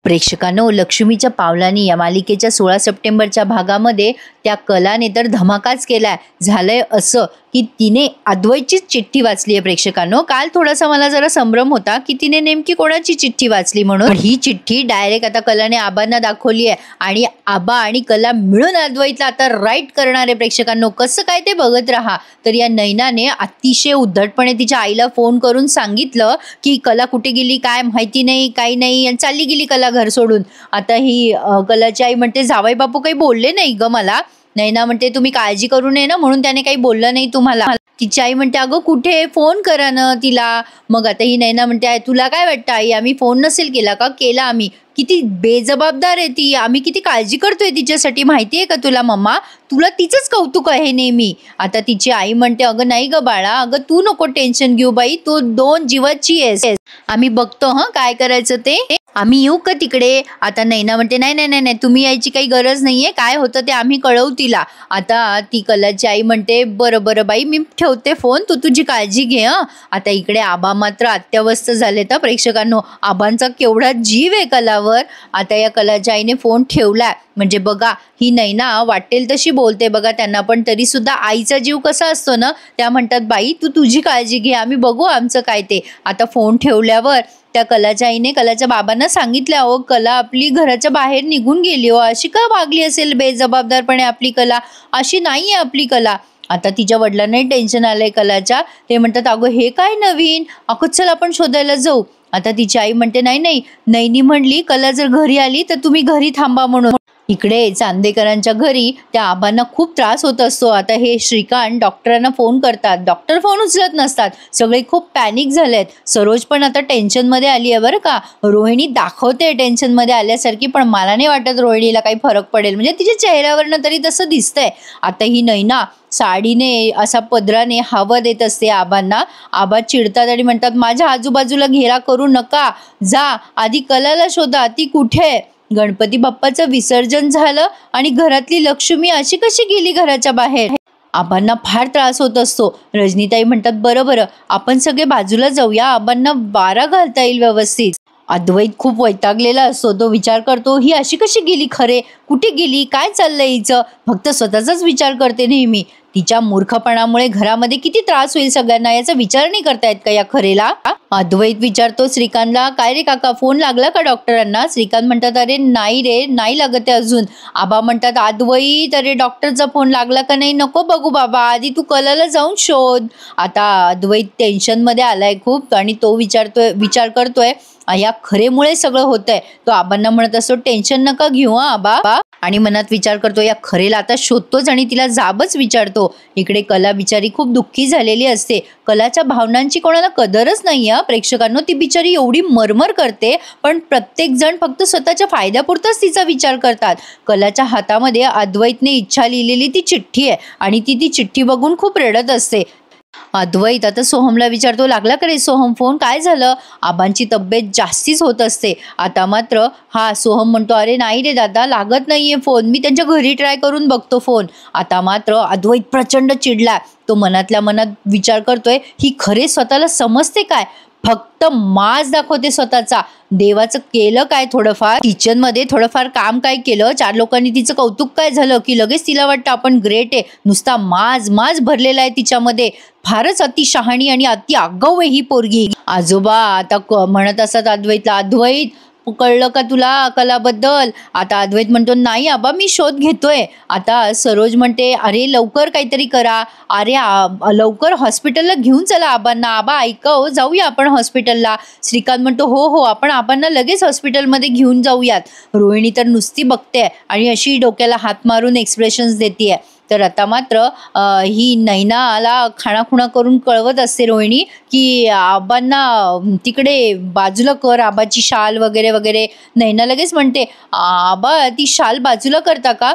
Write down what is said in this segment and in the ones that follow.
प्रेक्षकांनो, लक्ष्मीच्या पावलांनी या मालिकेच्या 16 सप्टेंबरच्या भागामध्ये त्या कलाने तर धमाकाच केलाय. झालंय असं की तिने अद्वैतचीच चिठ्ठी वाचली आहे. प्रेक्षकांनो, काल थोडासा मला जरा संभ्रम होता की तिने नेमकी कोणाची चिठ्ठी वाचली म्हणून. ही चिठ्ठी डायरेक्ट आता कलाने आबांना दाखवली आहे आणि आबा आणि कला मिळून अद्वैतला आता राईट करणार आहे. प्रेक्षकांनो, कसं काय ते बघत राहा. तर या नैनाने अतिशय उद्धटपणे तिच्या आईला फोन करून सांगितलं की कला कुठे गेली काय माहिती नाही, काही नाही, आणि चालली गेली कला घर सोडून. आता ही कलाची आई म्हणते जावई बापू काही बोलले नाही ग मला. नैना म्हणते तुम्ही काळजी करू नये ना म्हणून त्याने काही बोललं नाही तुम्हाला. तिची आई म्हणते अगं कुठे, फोन करा ना तिला. मग आता ही नैना म्हणते तुला काय वाटतं आई, आम्ही फोन नसेल केला का? केला आम्ही. किती बेजबाबदार आहे ती, आम्ही किती काळजी करतोय तिच्यासाठी माहिती आहे का तुला मम्मा? तुला तिचंच कौतुक आहे नेहमी. आता तिची आई म्हणते अगं नाही ग बाळा, अगं तू नको टेन्शन घेऊ बाई, तू 2 जीवाची आहेस, आम्ही बघतो काय करायचं ते. आम्ही येऊ का तिकडे? आता नैना म्हणते नाही नाही नाही नाही, तुम्ही यायची काही गरज नाहीये, काय होतं ते आम्ही कळवू तिला. आता ती कलाची आई म्हणते बरं बरं बाई मी ठेवते फोन, तू तुझी काळजी घे. आता इकडे आबा मात्र अत्यवस्थ झाले. तर प्रेक्षकांनो, आबांचा केवढा जीव आहे कलावर. आता या कलाच्या आईने फोन ठेवलाय. म्हणजे बघा, ही नैना वाटेल तशी बोलते बघा त्यांना, पण तरी सुद्धा आईचा जीव कसा असतो ना, त्या म्हणतात बाई तू तुझी काळजी घे, आम्ही बघू आमचं काय ते. आता फोन ठेवल्यावर त्या कलाच्या आईने कलाच्या बाबांना सांगितलं अहो कला आपली घराच्या बाहेर निघून गेली हो, अशी का वागली असेल बेजबाबदारपणे आपली कला, अशी नाहीये आपली कला. आता तिच्या वडिलांनाही टेन्शन आलंय कलाच्या. ते म्हणतात अगं हे काय नवीन, अगं चल आपण शोधायला जाऊ. आता तिची आई म्हणते नाही नाही, नैनी म्हणली कला जर घरी आली तर तुम्ही घरी थांबा म्हणून. इकडे चांदेकरांच्या घरी त्या आबांना खूप त्रास होत असतो. आता हे श्रीकांत डॉक्टरांना फोन करतात, डॉक्टर फोन उचलत नसतात, सगळे खूप पॅनिक झालेत. सरोज पण आता टेन्शनमध्ये आली आहे बरं का. रोहिणी दाखवते टेन्शनमध्ये आल्यासारखी, पण मला नाही वाटत रोहिणीला काही फरक पडेल, म्हणजे तिच्या चेहऱ्यावरनं तरी तसं दिसतंय. आता ही नैना साडीने असा पदराने हवा देत असते आबांना. आबा चिडतात आणि म्हणतात माझ्या आजूबाजूला घेरा करू नका, जा आधी कलाला शोधा, ती कुठे. गणपती बाप्पाचं विसर्जन झालं आणि घरातली लक्ष्मी अशी कशी गेली घराच्या बाहेर. आबांना फार त्रास होत असतो. रजनीताई म्हणतात बरं बरं आपण सगळे बाजूला जाऊया, आबांना वारा घालता येईल व्यवस्थित. अद्वैत खूप वैतागलेला असतो. तो विचार करतो ही अशी कशी गेली, खरे कुठे गेली, काय चाललंय हिचं, फक्त स्वतःचाच विचार करते नेहमी. तिच्या मूर्खपणामुळे घरामध्ये किती त्रास होईल सगळ्यांना, याचा विचार नाही करतायत का या खरेला. अद्वैत विचारतो श्रीकांतला काय रे काका फोन लागला का डॉक्टरांना? श्रीकांत म्हणतात अरे नाही रे, नाही लागत आहे अजून. आबा म्हणतात अद्वैत अरे डॉक्टरचा फोन लागला का नाही? नको बघू बाबा, आधी तू कलाला जाऊन शोध. आता अद्वैत टेन्शनमध्ये आलाय खूप आणि तो विचार करतोय या खरेमुळे सगळं होतंय. तो आबांना म्हणत असतो टेन्शन नका घेऊ आबा, आणि मनात विचार करतो या खरेला आता शोधतोच आणि तिला जाबच विचारतो. इकडे कला बिचारी खूप दुःखी झालेली असते. कलाच्या भावनांची कोणाला कदरच नाही. प्रेक्षकांनो, ती बिचारी एवढी मरमर करते, पण प्रत्येक जण फक्त स्वतःच्या फायद्यापुरताच तिचा विचार करतात. कलाच्या हातामध्ये अद्वैतने इच्छा लिहिलेली ती चिठ्ठी आहे आणि ती चिठ्ठी बघून खूप रडत असते. अद्वैत आता सोहमला विचारतो लागला का रे सोहम फोन, काय झालं? आबांची तब्येत जास्तीच होत असते. आता मात्र सोहम म्हणतो अरे नाही रे दादा, लागत नाहीये फोन, मी त्यांच्या घरी ट्राय करून बघतो फोन. आता मात्र अद्वैत प्रचंड चिडला. तो मनातल्या मनात विचार करतोय ही खरे स्वतःला समजते काय, फक्त माज दाखवते स्वतःचा. देवाचं केलं काय थोडंफार, किचनमध्ये थोडंफार काम काय केलं, 4 लोकांनी तिचं कौतुक काय झालं की लगेच तिला वाटतं आपण ग्रेट आहे. नुसता माज भरलेला आहे तिच्यामध्ये. फारच अति शहाणी आणि अति आगाऊ आहे ही पोरगी. आजोबा आता म्हणत असतात अद्वैतला अद्वैत कळलं का तुला कलाबद्दल? आता अद्वैत म्हणतो नाही आबा मी शोध घेतोय. आता सरोज म्हणते अरे लवकर काहीतरी करा, अरे लवकर हॉस्पिटलला घेऊन चला आबांना, आबा ऐका हो जाऊया आपण हॉस्पिटलला. श्रीकांत म्हणतो हो हो आपण आबांना लगेच हॉस्पिटलमध्ये घेऊन जाऊयात. रोहिणी तर नुसती बघते आणि अशी डोक्याला हात मारून एक्सप्रेशन्स देते. तर आता मात्र ही नैनाला खाणाखुणा करून कळवत असते रोहिणी की आबांना तिकडे बाजूला कर, आबाची शाल वगैरे वगैरे. नैना लगेच म्हणते आबा ती शाल बाजूला करता का?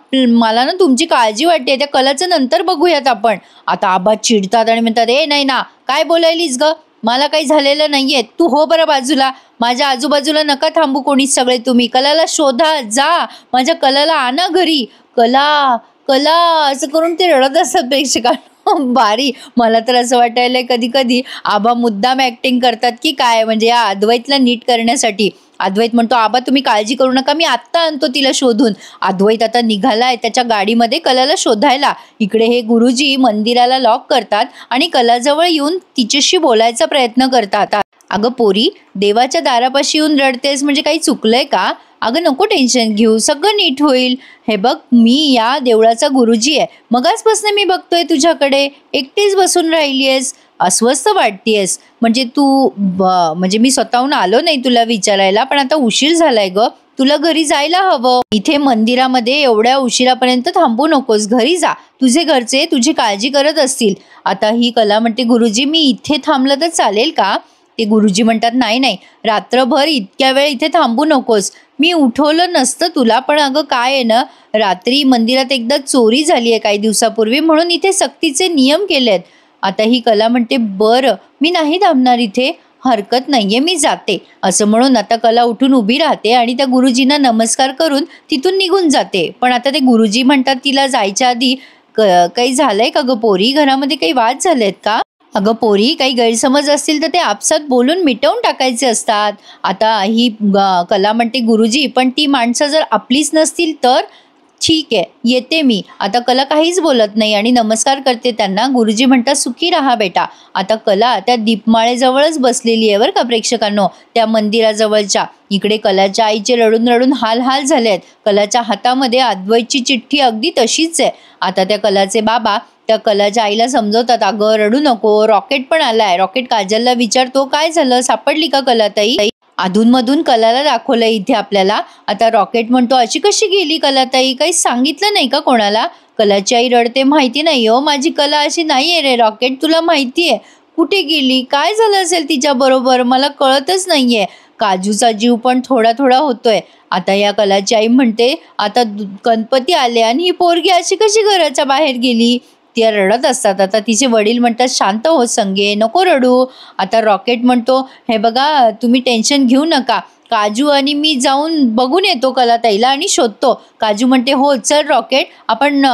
मला ना तुमची काळजी वाटते, त्या कलाचं नंतर बघूयात आपण. आता आबा चिडतात आणि म्हणतात ए नैना काय बोलायलीस ग, मला काही झालेलं नाहीये, तू हो बरं बाजूला, माझ्या आजूबाजूला नका थांबू कोणी सगळे, तुम्ही कलाला शोधा, जा माझ्या कलाला आणा घरी. कला कला असं करून ते रडत असतात प्रेक्षकांना. भारी. मला तर असं वाटायलंय कधी कधी आबा मुद्दाम ऍक्टिंग करतात की काय, म्हणजे या अद्वैतला नीट करण्यासाठी. अद्वैत म्हणतो आबा तुम्ही काळजी करू नका, मी आत्ता आणतो तिला शोधून. अद्वैत आता निघालाय त्याच्या गाडीमध्ये कलाला शोधायला. इकडे हे गुरुजी मंदिराला लॉक करतात आणि कलाजवळ येऊन तिच्याशी बोलायचा प्रयत्न करतात. अगं पोरी, देवाच्या दारापाशी येऊन रडतेस म्हणजे काही चुकलंय का? अगं नको टेन्शन घेऊ, सगळं नीट होईल. हे बघ, मी या देवळाचा गुरुजी आहे. मगाचपासून मी बघतोय तुझ्याकडे, एकटीच बसून राहिलीयस, अस्वस्थ वाटतेयस. म्हणजे म्हणजे मी स्वतःहून आलो नाही तुला विचारायला, पण आता उशीर झालाय ग, तुला घरी जायला हवं. इथे मंदिरामध्ये एवढ्या उशिरापर्यंत थांबू नकोस, घरी जा. तुझे घरचे तुझी काळजी करत असतील. आता ही कला म्हणते गुरुजी मी इथे थांबलं तर चालेल का? ते गुरुजी म्हणतात नाही नाही, रात्रभर इतक्या वेळ इथे थांबू नकोस. मी उठवलं नसतं तुला, पण अगं काय आहे ना, रात्री मंदिरात एकदा चोरी झाली आहे काही दिवसापूर्वी, म्हणून इथे सक्तीचे नियम केलेत. आता ही कला म्हणते बरं मी नाही थांबणार इथे, हरकत नाहीये, मी जाते. असं म्हणून आता कला उठून उभी राहते आणि त्या गुरुजींना नमस्कार करून तिथून निघून जाते. पण आता ते गुरुजी म्हणतात तिला जायच्या आधी काही झालंय का ग पोरी, घरामध्ये काही वाद झालेत का? अगं पोरी, काही गैरसमज असतील तर ते आपसात बोलून मिटवून टाकायचे असतात. आता ही कला म्हणते गुरुजी पण ती माणसं जर आपलीच नसतील तर? ठीक आहे, येते मी. आता कला काहीच बोलत नाही आणि नमस्कार करते त्यांना. गुरुजी म्हणतात सुखी राहा बेटा. आता कला त्या दीपमाळेजवळच बसलेली आहे बरं का प्रेक्षकांनो, त्या मंदिराजवळच्या. इकडे कलाच्या आईचे रडून रडून हाल हाल झालेत. कलाच्या हातामध्ये अद्वैतची चिठ्ठी अगदी तशीच आहे. आता त्या कलाचे बाबा त्या कलाच्या आईला समजवतात, अगं रडू नको, रॉकेट पण आलाय. रॉकेट काजलला विचारतो काय झालं, सापडली का कलाताई? अधूनमधून कलाला दाखवलंय इथे आपल्याला. आता रॉकेट म्हणतो अशी कशी गेली कलाताई, काही सांगितलं नाही का कोणाला? कलाची आई रडते, माहिती नाही हो, माझी कला अशी नाहीये रे रॉकेट, तुला माहितीये. कुठे गेली, काय झालं असेल तिच्या बरोबर, मला कळतच नाहीये. काजूचा जीव पण थोडा थोडा होतोय. आता या कलाची आई म्हणते आता गणपती आले आणि ही पोरगी अशी कशी घराच्या बाहेर गेली? त्या रडत असतात. आता तिचे वडील म्हणतात शांत हो संगे, नको रडू. आता रॉकेट म्हणतो हे बघा तुम्ही टेन्शन घेऊ नका, काजू आणि मी जाऊन बघून येतो कलाताईला आणि शोधतो. काजू म्हणते हो चल रॉकेट, आपण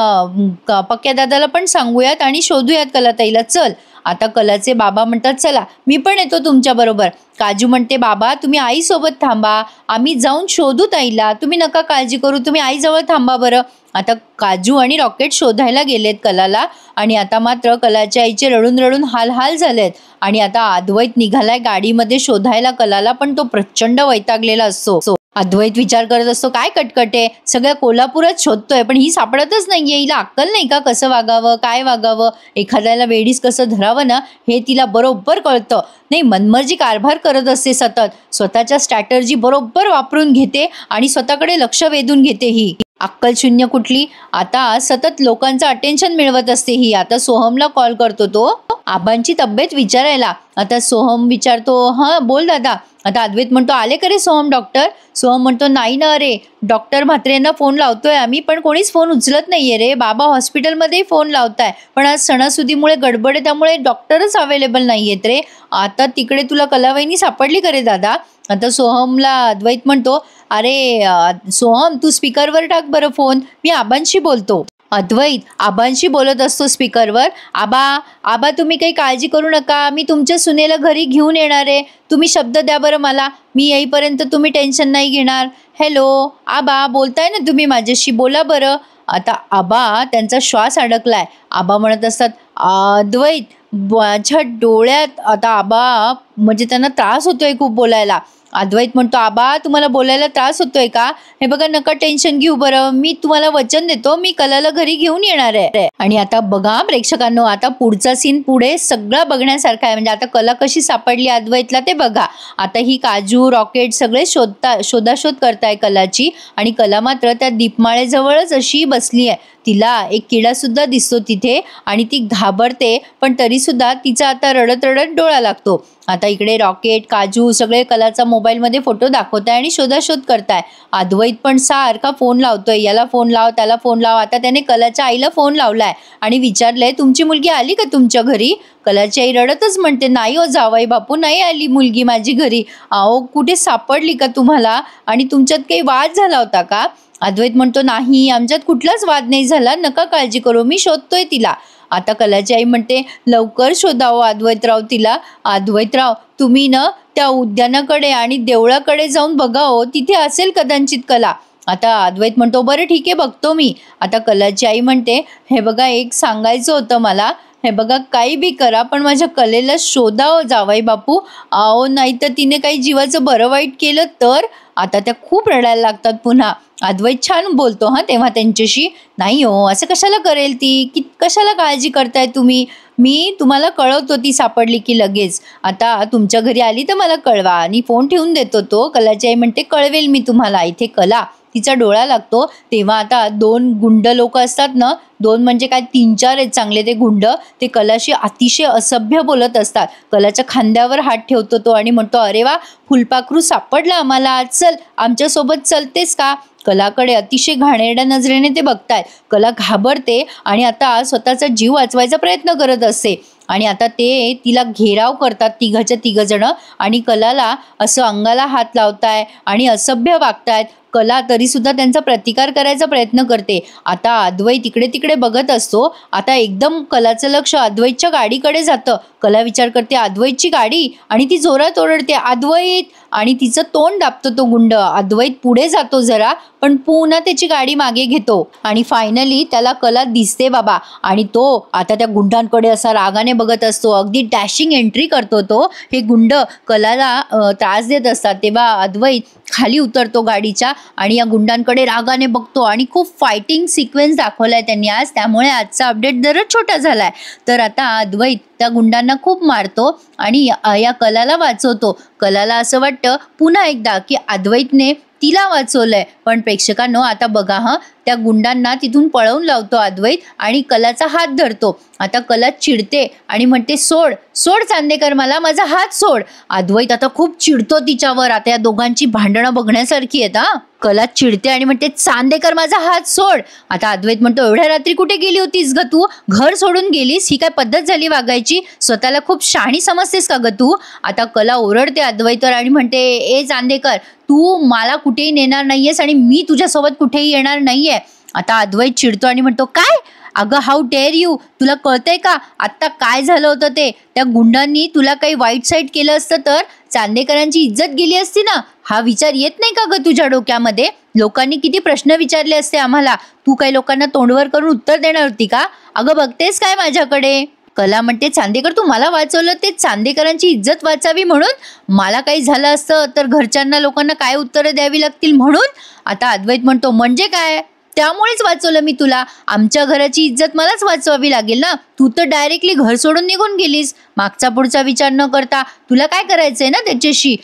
पक्क्या दादाला पण सांगूयात आणि शोधूयात कलाताईला, चल. आता कलाचे बाबा म्हणतात चला मी पण येतो तुमच्या बरोबर. काजू म्हणते बाबा तुम्ही आईसोबत थांबा, आम्ही जाऊन शोधू ताईला, तुम्ही नका काळजी करू, तुम्ही आईजवळ थांबा बरं. आता काजू आणि रॉकेट शोधायला गेलेत कलाला आणि आता मात्र कलाच्या आईचे रडून रडून हाल हाल झालेत. आणि आता अद्वैत निघालाय गाडीमध्ये शोधायला कलाला, पण तो प्रचंड वैतागलेला असतो. अद्वैत विचार करत असतो काय कटकटे, सगळ्या कोल्हापुरात शोधतोय पण ही सापडतच नाहीये, हिला अक्कल नाही का कसं वागावं काय वागावं, एखाद्याला वेडीस कसं धरावं ना हे तिला बरोबर कळतं. नाही मनमर्जी कारभार करत असते सतत, स्वतःच्या स्ट्रॅटर्जी बरोबर वापरून घेते आणि स्वतःकडे लक्ष वेधून घेते ही. अक्कल शून्य कुठली, आता सतत लोकांचं अटेन्शन मिळवत असते ही. आता सोहमला कॉल करतो तो आबांची तब्येत विचारायला. आता सोहम विचारतो हां बोल दादा. आता अद्वैत म्हणतो आले का रे सोहम डॉक्टर? सोहम म्हणतो नाही ना रे, डॉक्टर म्हात्रेंना फोन लावतोय आम्ही पण कोणीच फोन उचलत नाहीये रे. बाबा हॉस्पिटलमध्ये फोन लावताय पण आज सणासुदीमुळे गडबड आहे त्यामुळे डॉक्टरच अवेलेबल नाहीयेत रे. आता तिकडे तुला कलावहिनी सापडली का रे दादा? आता सोहमला अद्वैत म्हणतो अरे सोहम तू स्पीकरवर टाक बरं फोन, मी आबांशी बोलतो. अद्वैत आबांशी बोलत असतो स्पीकरवर. आबा आबा तुम्ही काही काळजी करू नका, मी तुमच्या सुनेला घरी घेऊन येणार आहे, तुम्ही शब्द द्या बरं मला, मी येईपर्यंत तुम्ही टेन्शन नाही घेणार. हॅलो आबा बोलताय ना तुम्ही माझ्याशी, बोला बरं. आता आबा त्यांचा श्वास अडकलाय. आबा म्हणत असतात अद्वैत माझ्या डोळ्यात. आता आबा म्हणजे त्यांना त्रास होतोय खूप बोलायला. अद्वैत म्हणतो आबा तुम्हाला बोलायला त्रास होतोय का? हे बघा नका टेन्शन घेऊ बरं, मी तुम्हाला वचन देतो मी कलाला घरी घेऊन येणार आहे. आणि आता बघा प्रेक्षकांनो, आता पुढचा सीन पुढे सगळं बघण्यासारखं आहे. म्हणजे आता कला कशी सापडली अद्वैतला ते बघा. आता ही काजू रॉकेट सगळे शोधाशोध करताय कलाची आणि कला मात्र त्या दीपमाळेजवळच अशी बसली आहे. तिला एक किडा सुद्धा दिसतो तिथे आणि ती घाबरते पण तरी सुद्धा तिचा आता रडत रडत डोळा लागतो. आता इकडे रॉकेट काजू सगळे कलाचा मोबाईलमध्ये फोटो दाखवताय आणि शोधाशोध करताय. अद्वैत पण सारखा फोन लावतोय, याला फोन लाव त्याला फोन लाव. आता त्याने कलाच्या आईला फोन लावलाय आणि विचारलंय तुमची मुलगी आली का तुमच्या घरी? कलाची आई रडतच म्हणते नाही हो जावई बापू, नाही आली मुलगी माझी घरी. अहो कुठे सापडली का तुम्हाला आणि तुमच्यात काही वाद झाला होता का? अद्वैत म्हणतो नाही आमच्यात कुठलाच वाद नाही झाला, नका काळजी करू, मी शोधतोय तिला. आता कलाची आई म्हणते, लवकर शोधावं अद्वैतराव तिला. अद्वैतराव, तुम्ही ना त्या उद्यानाकडे आणि देवळाकडे जाऊन बघा हो, तिथे असेल कदाचित कला. आता अद्वैत म्हणतो, बरं ठीक आहे, बघतो मी. आता कलाची आई म्हणते, हे बघा, एक सांगायचं होतं मला. हे बघा, काही बी करा पण माझ्या कलेला शोधावं जावई बापू. अहो, नाही तर तिने काही जीवाचं बरं वाईट केलं तर. आता त्या खूप रडायला लागतात पुन्हा. अद्वैत छान बोलतो हा तेव्हा त्यांच्याशी, नाही हो, असं कशाला करेल ती, की कशाला काळजी करताय तुम्ही, मी तुम्हाला कळवतो ती सापडली की लगेच. आता तुमच्या घरी आली तर मला कळवा. आणि फोन ठेवून देतो तो. कलाची आई म्हणते, कळवेल मी तुम्हाला. इथे कला तिचा डोळा लागतो तेव्हा आता 2 गुंड लोक असतात ना, 2 म्हणजे काय 3-4 आहेत चांगले ते गुंड. ते कलाशी अतिशय असभ्य बोलत असतात. कलाच्या खांद्यावर हात ठेवतो तो आणि म्हणतो, अरे वा, फुलपाखरू सापडला आम्हाला, चल आमच्यासोबत चलतेस का. कलाकडे अतिशय घाणेरड्या नजरेने ते बघतायत. कला घाबरते आणि आता स्वतःचा जीव वाचवायचा प्रयत्न करत असते. आणि आता ते तिला घेराव करतात, तिघाच्या तिघ जण, आणि कलाला असं अंगाला हात लावताय आणि असभ्य वागतायत. कला तरी सुद्धा त्यांचा प्रतिकार करायचा प्रयत्न करते. आता अद्वैत इकडे तिकडे बघत असतो. आता एकदम कलाचं लक्ष अद्वैतच्या गाडीकडे जातं. कला विचार करते, अद्वैतची गाडी, आणि ती जोरात ओरडते, अद्वैत, आणि तिचं तोंड दाबतो तो गुंड. अद्वैत पुढे जातो जरा, पण पुन्हा त्याची गाडी मागे घेतो आणि फायनली त्याला कला दिसते बाबा. आणि तो आता त्या गुंडांकडे असा रागाने बघत असतो. अगदी डॅशिंग एंट्री करतो तो. हे गुंड कलाला त्रास देत असतात तेव्हा अद्वैत खाली उतरतो गाडीच्या आणि या गुंडांकडे रागाने बघतो. आणि खूप फायटिंग सिक्वेन्स दाखवलाय त्यांनी आज, त्यामुळे आजचा अपडेट जरा छोटा झालाय. तर आता अद्वैत त्या गुंडांना खूप मारतो आणि या कलाला वाचवतो. कलाला असं वाटतं पुन्हा एकदा की अद्वैतने तिला वाचवलंय. पण प्रेक्षकांनो, आता बघा हा, त्या गुंडांना तिथून पळवून लावतो अद्वैत आणि कलाचा हात धरतो. आता कला चिडते आणि म्हणते, सोड सोड चांदेकर, मला माझा हात सोड. अद्वैत आता खूप चिडतो तिच्यावर. आता या दोघांची भांडणं बघण्यासारखी आहेत हा. कला चिडते आणि म्हणते, चांदेकर, माझा हात सोड. आता अद्वैत म्हणतो, एवढ्या रात्री कुठे गेली होतीस ग तू, घर सोडून गेलीस, ही काय पद्धत झाली वागायची, स्वतःला खूप शहाणी समजतेस का ग तू. आता कला ओरडते अद्वैतवर आणि म्हणते, ए चांदेकर, तू मला कुठेही नेणार नाहीयेस आणि मी तुझ्यासोबत कुठेही येणार नाहीये. आता अद्वैत चिडतो आणि म्हणतो, काय, अगं हाऊ डेअर यू, तुला कळतंय का आत्ता काय झालं होतं ते. त्या गुंडांनी तुला काही वाईट साईड केलं असतं तर चांदेकरांची इज्जत गेली असती ना. हा विचार येत नाही का ग तुझ्या डोक्यामध्ये. लोकांनी किती प्रश्न विचारले असते आम्हाला, तू काही लोकांना तोंडवर करून उत्तर देणार होती का. अगं बघतेस काय माझ्याकडे. कला म्हणते, चांदेकर, तू मला वाचवलं ते चांदेकरांची इज्जत वाचावी म्हणून, मला काही झालं असतं तर घरच्यांना लोकांना काय उत्तरं द्यावी लागतील म्हणून. आता अद्वैत म्हणतो, म्हणजे काय, त्यामुळेच वाचवलं मी तुला, आमच्या घराची इज्जत मलाच वाचवावी लागेल ना. तू तर डायरेक्टली घर सोडून निघून गेलीस, मागचा पुढचा विचार न करता. तुला काय करायचंय ना त्याच्याशी.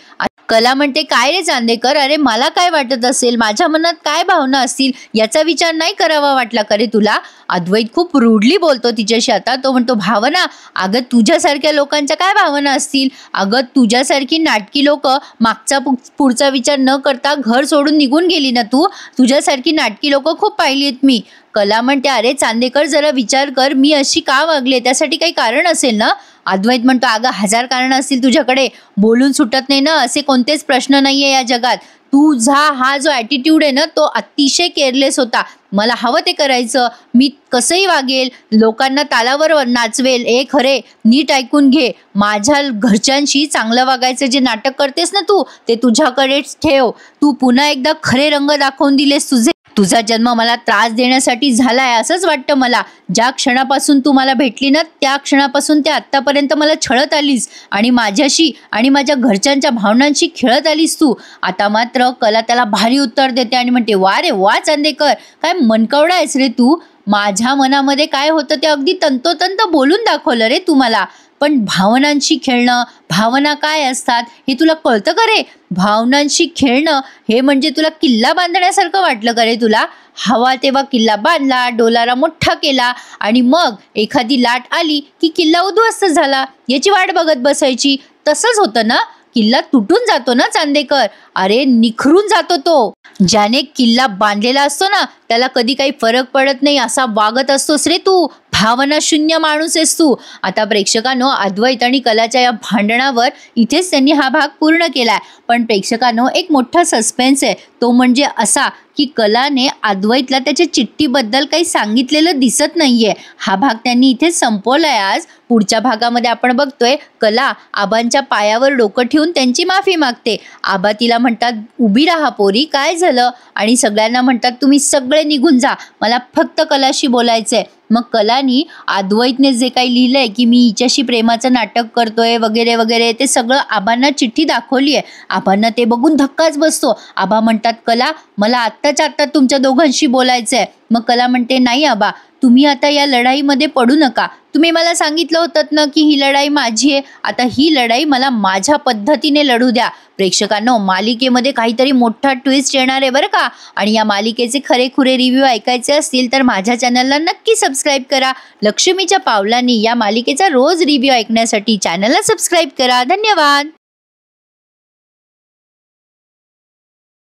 कला म्हणते, काय रे चांदेकर, अरे मला काय वाटत असेल, माझ्या मनात काय भावना असतील याचा विचार नाही करावा वाटला का रे तुला. अद्वैत खूप रूडली बोलतो तिच्याशी. आता तो म्हणतो, भावना, अगं तुझ्यासारख्या लोकांच्या काय भावना असतील. अगं तुझ्यासारखी नाटकी लोक मागचा पुढचा विचार न करता घर सोडून निघून गेली ना तू. तुझ्यासारखी नाटकी लोक खूप पाहिली आहेत मी. कला म्हणते, अरे चांदेकर, जरा विचार कर, मी अशी का वागले, त्यासाठी काही कारण असेल ना. अद्वैत म्हणतो, अगं 1000 कारणं असतील तुझ्याकडे, बोलून सुटत नाही ना, असे कोणतेच प्रश्न नाहीये या जगात. तुझा हा जो ॲटिट्यूड आहे ना, तो अतिशय केअरलेस होता. मला हवं ते करायचं, मी कसंही वागेल, लोकांना तालावर नाचवेल. ए खरे, नीट ऐकून घे, माझ्या घरच्यांशी चांगलं वागायचं जे नाटक करतेस ना तू, ते तुझ्याकडेच ठेव. तू पुन्हा एकदा खरे रंग दाखवून दिलेस तुझे. तुझा जन्म मला त्रास देण्यासाठी झालाय असंच वाटतं मला. ज्या क्षणापासून तू मला भेटली ना, त्या क्षणापासून ते आत्तापर्यंत मला छळत आलीस आणि माझ्याशी आणि माझ्या घरच्यांच्या भावनांशी खेळत आलीस तू. आता मात्र कला त्याला भारी उत्तर देते आणि म्हणते, वा रे वा चांदेकर, काय मनकवडा आहेस रे तू. माझ्या मनामध्ये काय होतं ते अगदी तंतोतंत बोलून दाखवलं रे तू मला. पण भावनांशी खेळणं, भावना काय असतात हे तुला कळतं का रे. भावनांशी खेळणं हे म्हणजे तुला किल्ला बांधण्यासारखं वाटलं का रे तुला. हवा तेव्हा किल्ला बांधला, डोलारा मोठा केला आणि मग एखादी लाट आली की किल्ला उद्ध्वस्त झाला, याची वाट बघत बसायची. तसंच होतं ना, किल्ला तुटून जातो ना चांदेकर. अरे निखरून जातो तो. ज्याने किल्ला बांधलेला असतो ना त्याला कधी काही फरक पडत नाही असा वागत असतोस रे तू. भावना शून्य माणूस आहेस तू. आता प्रेक्षकांनो, अद्वैत आणि कलाच्या या भांडणावर इथेच त्यांनी हा भाग पूर्ण केलाय. पण प्रेक्षकांनो, एक मोठा सस्पेन्स आहे. तो म्हणजे असा की कलाने अद्वैतला त्याच्या चिठ्ठीबद्दल काही सांगितलेलं दिसत नाहीये. हा भाग त्यांनी इथे संपवलाय आज. पुढच्या भागामध्ये आपण बघतोय कला आबांच्या पायावर डोकं ठेवून त्यांची माफी मागते. आबा तिला म्हणतात, उभी राहा पोरी, काय झालं? आणि सगळ्यांना म्हणतात, तुम्ही सगळे निघून जा, मला फक्त कलाशी बोलायचंय. मग कलानी अद्वैतने जे काही लिहिलंय की मी हिच्याशी प्रेमाचं नाटक करतोय वगैरे वगैरे ते सगळं आबांना चिठ्ठी दाखवली आहे. आबांना ते बघून धक्काच बसतो. आबा म्हणतात, कला मला आत्ताच्या आत्ता तुमच्या दोघांशी बोलायचंय. मग कला म्हणते, नाही आबा, तुम्ही आता या लढाईमध्ये पडू नका. तुम्ही मला सांगितलं होतं ना की ही लढाई माझी आहे. आता ही लढाई मला माझ्या पद्धतीने लढू द्या. प्रेक्षकांनो, मालिकेमध्ये काहीतरी मोठा ट्विस्ट येणार आहे बरं का. आणि या मालिकेचे खरेखुरे रिव्ह्यू ऐकायचे असतील तर माझ्या चॅनलला नक्की सबस्क्राईब करा. लक्ष्मीच्या पावलांनी या मालिकेचा रोज रिव्ह्यू ऐकण्यासाठी चॅनलला सबस्क्राईब करा. धन्यवाद.